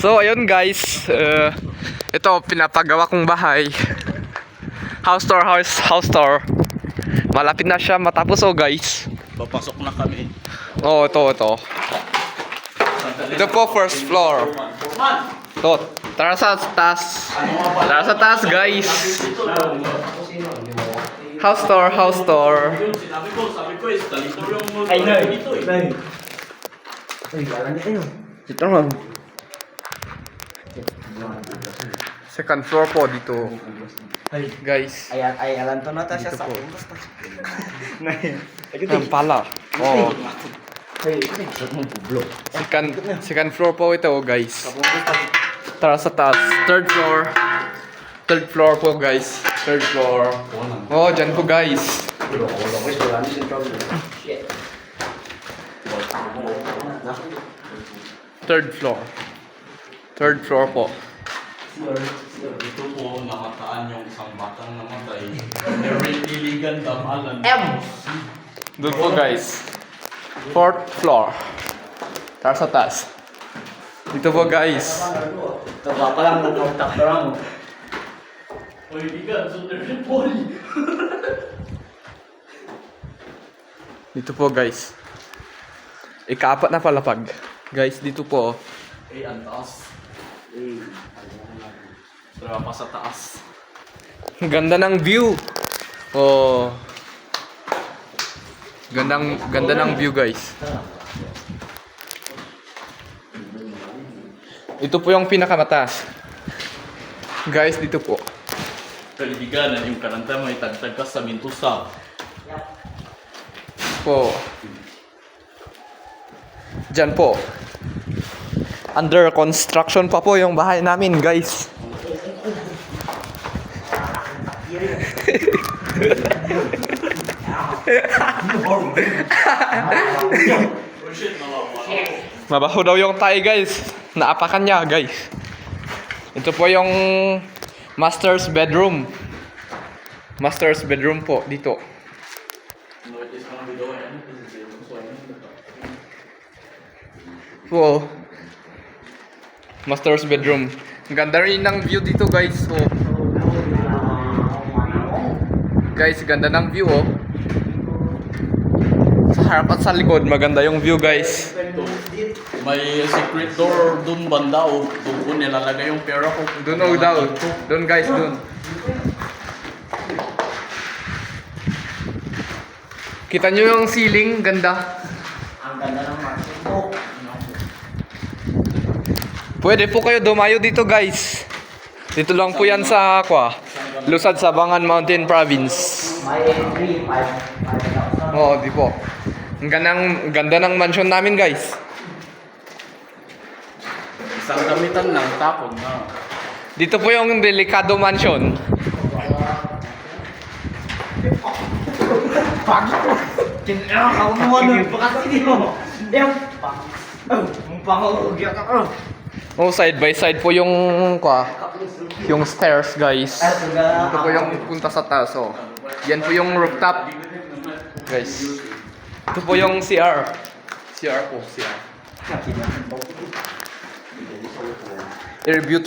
So ayun guys, ito pinapagawa kong bahay. House tour. Malapit na siya matapos guys. Papasok na kami. Ito. Ito po first floor. Ito, tara sa taas. Tara sa taas guys. House tour. Sabi ko, talito yung Ay, Nay. dito eh. Nay. Ay, kala niya kayo. Dito lang. Second floor po dito. Ay, Guys, ay, alam to na ta siya Dito sa po. ulos. Nay. Ay, yan pala. Oh, Ay, sa mong publo. second floor po ito guys. Tara sa taas. Third floor. Third floor po guys. Third floor. Oh, dyan po guys. Third floor. Third floor po. Dito po, nakataan yung isang batang namatay. Iligan damalan. Doon po guys. Fourth floor. Tara sa taas. Dito po guys. Ito pa lang nag-contact lang. O iligan, so there's a poly. Dito po guys. Ikaapat na palapag. Guys, dito po. Eh, ang taas. Tara pa sa taas. Ang ganda ng view. Oh. Ganda ng view guys. Ito po yung pinakamataas. Guys, dito po. Kalibigan, yung kananta may tagtag ka sa mintusa. Po. Diyan po. Under construction pa po yung bahay namin, guys. Oh shit, nalawa. Mabaho daw yung tayo, guys. Naapakan niya, guys. Ito po yung master's bedroom. Master's bedroom po dito. Po. Master's bedroom. Ang ganda rin ng view dito, guys. So, guys, ganda ng view, oh. Sa harap at sa likod, maganda yung view, guys. May secret door dun banda o doon ko nilalagay yung pera ko. Doon, oh, daw. Doon, guys, doon. Kita nyo yung ceiling, ganda. Ang ganda ng market. Pwede po kayo dumayo dito, guys. Dito lang po yan sa Lusad, Sabangan Mountain Province. May entry, 5,000. Oo, di po. Ang ganda ng mansion namin, guys. Isang gamitan lang, tapon na. Dito po yung Delicado Mansion. Ako mo nun, baka sino mo. Pangulugyan ako. Oh, side by side po yung yung stairs, guys. Ito po yung punta sa taas, oh. Yan po yung rooftop, guys. Ito po yung CR. CR po, CR. I-review to